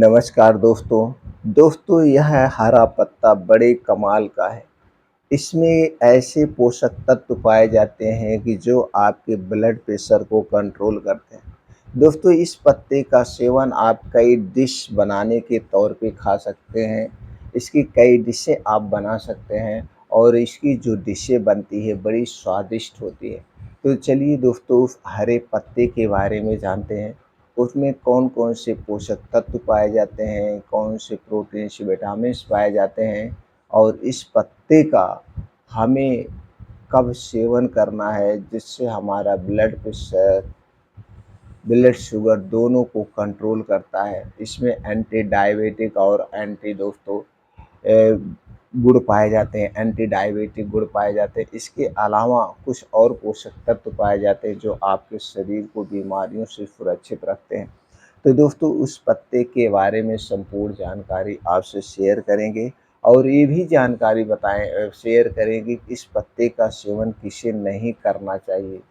नमस्कार दोस्तों यह हरा पत्ता बड़े कमाल का है। इसमें ऐसे पोषक तत्व पाए जाते हैं कि जो आपके ब्लड प्रेशर को कंट्रोल करते हैं। दोस्तों इस पत्ते का सेवन आप कई डिश बनाने के तौर पे खा सकते हैं। इसकी कई डिशें आप बना सकते हैं और इसकी जो डिशें बनती है बड़ी स्वादिष्ट होती है। तो चलिए दोस्तों उस हरे पत्ते के बारे में जानते हैं। उसमें कौन-कौन से पोषक तत्व पाए जाते हैं, कौन से प्रोटीन्स, विटामिन्स पाए जाते हैं और इस पत्ते का हमें कब सेवन करना है जिससे हमारा ब्लड प्रेशर, ब्लड शुगर दोनों को कंट्रोल करता है। इसमें एंटी डायबिटिक और एंटी दोस्तों गुण पाए जाते हैं, एंटी डायबिटिक गुण पाए जाते हैं। इसके अलावा कुछ और पोषक तत्व पाए जाते हैं जो आपके शरीर को बीमारियों से सुरक्षित रखते हैं। तो दोस्तों उस पत्ते के बारे में संपूर्ण जानकारी आपसे शेयर करेंगे और ये भी जानकारी शेयर करेंगे कि इस पत्ते का सेवन किसे नहीं करना चाहिए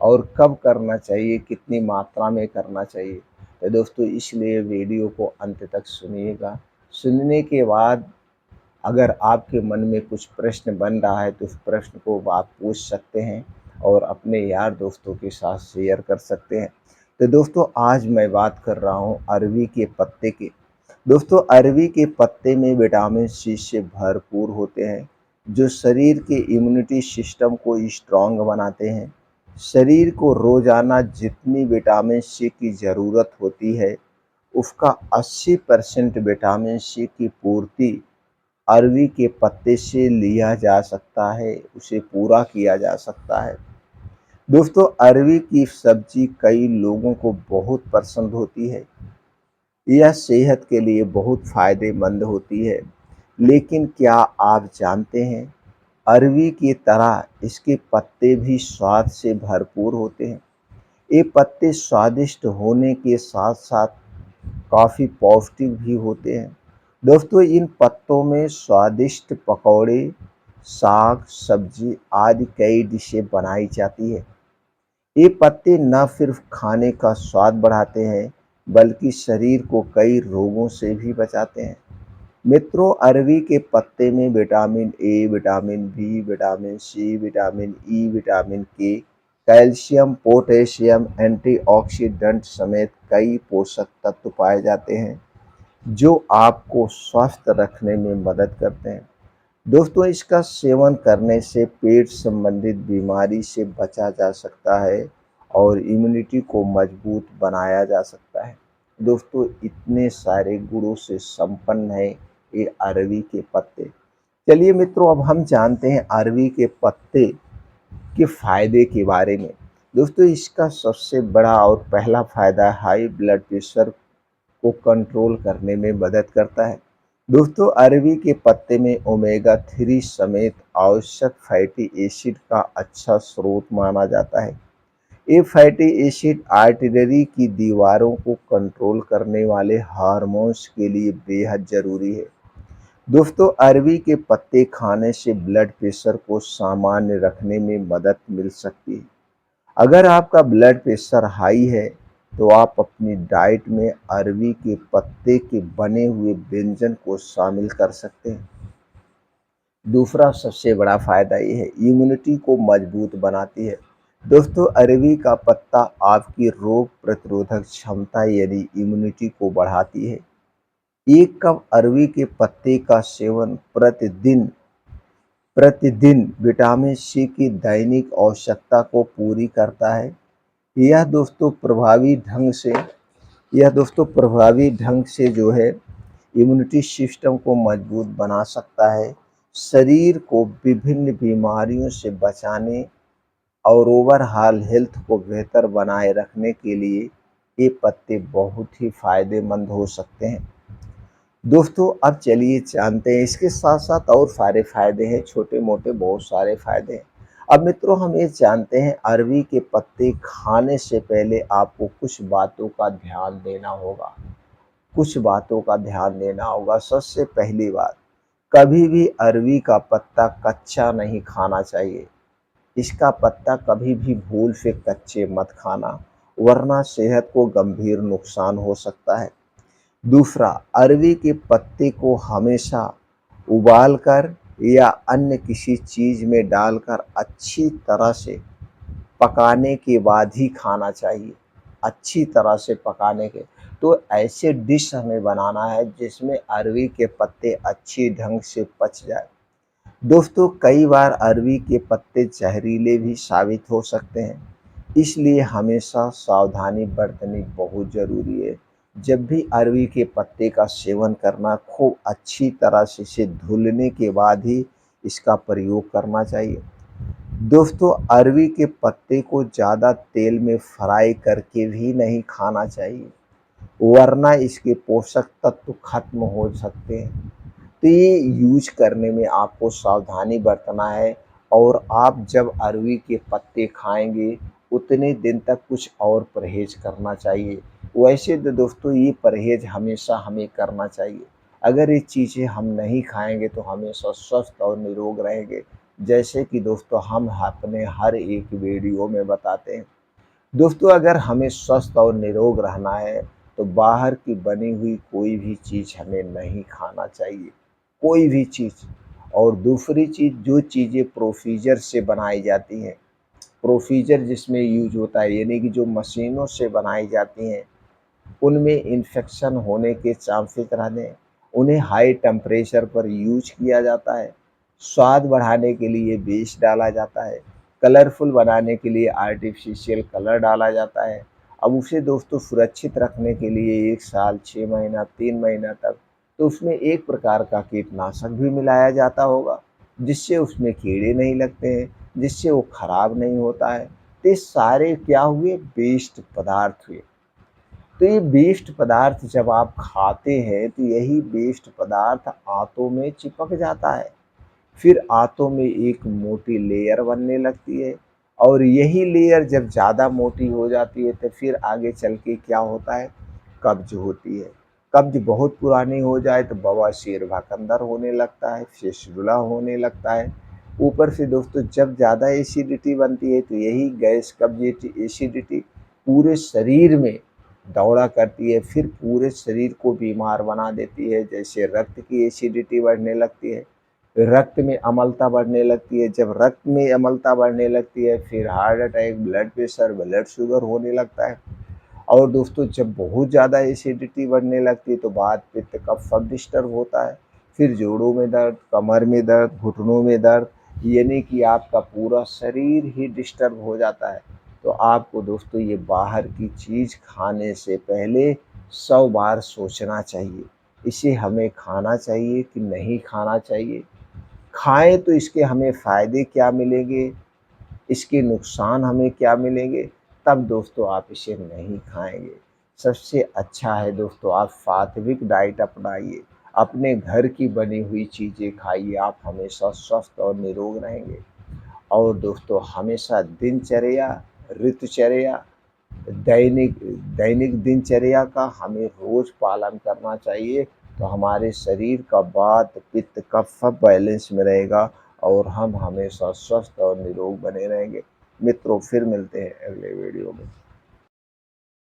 और कब करना चाहिए, कितनी मात्रा में करना चाहिए। तो दोस्तों इसलिए वीडियो को अंत तक सुनिएगा। सुनने के बाद अगर आपके मन में कुछ प्रश्न बन रहा है तो उस प्रश्न को आप पूछ सकते हैं और अपने यार दोस्तों के साथ शेयर कर सकते हैं। तो दोस्तों आज मैं बात कर रहा हूँ अरवी के पत्ते की। दोस्तों अरवी के पत्ते में विटामिन सी से भरपूर होते हैं जो शरीर के इम्यूनिटी सिस्टम को स्ट्रॉन्ग बनाते हैं। शरीर को रोजाना जितनी विटामिन सी की ज़रूरत होती है उसका 80% विटामिन सी की पूर्ति अरवी के पत्ते से लिया जा सकता है, उसे पूरा किया जा सकता है। दोस्तों अरवी की सब्जी कई लोगों को बहुत पसंद होती है। यह सेहत के लिए बहुत फायदेमंद होती है। लेकिन क्या आप जानते हैं अरवी की तरह इसके पत्ते भी स्वाद से भरपूर होते हैं। ये पत्ते स्वादिष्ट होने के साथ साथ काफ़ी पौष्टिक भी होते हैं। दोस्तों इन पत्तों में स्वादिष्ट पकौड़े, साग, सब्जी आदि कई डिशें बनाई जाती है। ये पत्ते न सिर्फ खाने का स्वाद बढ़ाते हैं बल्कि शरीर को कई रोगों से भी बचाते हैं। मित्रों अरवी के पत्ते में vitamin A, vitamin B, vitamin C, vitamin E, vitamin K, calcium, potassium, antioxidant समेत कई पोषक तत्व पाए जाते हैं जो आपको स्वस्थ रखने में मदद करते हैं। दोस्तों इसका सेवन करने से पेट संबंधित बीमारी से बचा जा सकता है और इम्यूनिटी को मजबूत बनाया जा सकता है। दोस्तों इतने सारे गुणों से संपन्न है ये अरवी के पत्ते। चलिए मित्रों अब हम जानते हैं अरवी के पत्ते के फायदे के बारे में। दोस्तों इसका सबसे बड़ा और पहला फायदा हाई ब्लड प्रेशर को कंट्रोल करने में मदद करता है। दोस्तों अरवी के पत्ते में ओमेगा 3 समेत आवश्यक फैटी एसिड का अच्छा स्रोत माना जाता है। ये फैटी एसिड आर्टरी की दीवारों को कंट्रोल करने वाले हार्मोन्स के लिए बेहद जरूरी है। दोस्तों अरवी के पत्ते खाने से ब्लड प्रेशर को सामान्य रखने में मदद मिल सकती है। अगर आपका ब्लड प्रेशर हाई है तो आप अपनी डाइट में अरवी के पत्ते के बने हुए व्यंजन को शामिल कर सकते हैं। दूसरा सबसे बड़ा फायदा ये है इम्यूनिटी को मजबूत बनाती है। दोस्तों अरवी का पत्ता आपकी रोग प्रतिरोधक क्षमता यानी इम्यूनिटी को बढ़ाती है। एक कप अरवी के पत्ते का सेवन प्रतिदिन प्रतिदिन विटामिन सी की दैनिक आवश्यकता को पूरी करता है। यह दोस्तों प्रभावी ढंग से जो है इम्यूनिटी सिस्टम को मजबूत बना सकता है, शरीर को विभिन्न बीमारियों से बचाने और ओवरऑल हेल्थ को बेहतर बनाए रखने के लिए ये पत्ते बहुत ही फायदेमंद हो सकते हैं। दोस्तों अब चलिए जानते हैं इसके साथ साथ और सारे फायदे हैं, छोटे मोटे बहुत सारे फायदे हैं। अब मित्रों हम ये जानते हैं अरवी के पत्ते खाने से पहले आपको कुछ बातों का ध्यान देना होगा। सबसे पहली बात, कभी भी अरवी का पत्ता कच्चा नहीं खाना चाहिए। इसका पत्ता कभी भी भूल से कच्चे मत खाना वरना सेहत को गंभीर नुकसान हो सकता है। दूसरा, अरवी के पत्ते को हमेशा उबाल कर या अन्य किसी चीज़ में डालकर अच्छी तरह से पकाने के बाद ही खाना चाहिए, अच्छी तरह से पकाने के। तो ऐसे डिश हमें बनाना है जिसमें अरवी के पत्ते अच्छी ढंग से पच जाए। दोस्तों, कई बार अरवी के पत्ते जहरीले भी साबित हो सकते हैं, इसलिए हमेशा सावधानी बरतनी बहुत ज़रूरी है। जब भी अरवी के पत्ते का सेवन करना, खूब अच्छी तरह से इसे धुलने के बाद ही इसका प्रयोग करना चाहिए। दोस्तों, अरवी के पत्ते को ज़्यादा तेल में फ्राई करके भी नहीं खाना चाहिए, वरना इसके पोषक तत्व खत्म हो सकते हैं। तो ये यूज़ करने में आपको सावधानी बरतना है, और आप जब अरवी के पत्ते खाएँगे, उतने दिन तक कुछ और परहेज़ करना चाहिए। वैसे तो दोस्तों, ये परहेज़ हमेशा हमें करना चाहिए। अगर ये चीज़ें हम नहीं खाएँगे तो हमेशा स्वस्थ और निरोग रहेंगे। जैसे कि दोस्तों, हम अपने हर एक वीडियो में बताते हैं। दोस्तों, अगर हमें स्वस्थ और निरोग रहना है, तो बाहर की बनी हुई कोई भी चीज़ हमें नहीं खाना चाहिए, कोई भी चीज़। और दूसरी चीज़, जो चीज़ें प्रोसीजर से बनाई जाती हैं, प्रोसीजर जिसमें यूज़ होता है, यानी कि जो मशीनों से बनाई जाती हैं, उनमें इन्फेक्शन होने के चांसेस रहते हैं। उन्हें हाई टेम्परेचर पर यूज़ किया जाता है। स्वाद बढ़ाने के लिए विष डाला जाता है, कलरफुल बनाने के लिए आर्टिफ़िशियल कलर डाला जाता है। अब उसे दोस्तों सुरक्षित रखने के लिए 1 साल, 6 महीना, 3 महीना तक, तो उसमें एक प्रकार का कीटनाशक भी मिलाया जाता होगा, जिससे उसमें कीड़े नहीं लगते हैं, जिससे वो खराब नहीं होता है। तो ये सारे क्या हुए? वेस्ट पदार्थ हुए। तो ये वेस्ट पदार्थ जब आप खाते हैं, तो यही वेस्ट पदार्थ आंतों में चिपक जाता है। फिर आंतों में एक मोटी लेयर बनने लगती है, और यही लेयर जब ज़्यादा मोटी हो जाती है, तो फिर आगे चल के क्या होता है? कब्ज़ होती है। कब्ज़ बहुत पुरानी हो जाए तो बवासीर भकंदर होने लगता है, फिस्टुला होने लगता है। ऊपर से दोस्तों, जब ज़्यादा एसिडिटी बनती है, तो यही गैस, कब्ज़, एसिडिटी पूरे शरीर में दौड़ा करती है, फिर पूरे शरीर को बीमार बना देती है। जैसे रक्त की एसिडिटी बढ़ने लगती है, रक्त में अम्लता बढ़ने लगती है, जब रक्त में अम्लता बढ़ने लगती है, फिर heart attack, blood pressure, blood sugar होने लगता है। और दोस्तों, जब बहुत ज़्यादा एसिडिटी बढ़ने लगती है, तो वात, पित्त, कफ सब डिस्टर्ब होता है। फिर जोड़ों में दर्द, कमर में दर्द, घुटनों में दर्द, यानी कि आपका पूरा शरीर ही डिस्टर्ब हो जाता है। तो आपको दोस्तों, ये बाहर की चीज़ खाने से पहले 100 बार सोचना चाहिए। इसे हमें खाना चाहिए कि नहीं खाना चाहिए? खाएँ तो इसके हमें फ़ायदे क्या मिलेंगे, इसके नुकसान हमें क्या मिलेंगे, तब दोस्तों आप इसे नहीं खाएँगे। सबसे अच्छा है दोस्तों, आप सात्विक डाइट अपनाइए, अपने घर की बनी हुई चीज़ें खाइए, आप हमेशा स्वस्थ और निरोग रहेंगे। और दोस्तों, हमेशा दिनचर्या, ऋतुचर्या, दैनिक दैनिक दिनचर्या का हमें रोज़ पालन करना चाहिए, तो हमारे शरीर का वात, पित्त, कफ सब बैलेंस में रहेगा, और हम हमेशा स्वस्थ और निरोग बने रहेंगे। मित्रों, फिर मिलते हैं अगले वीडियो में।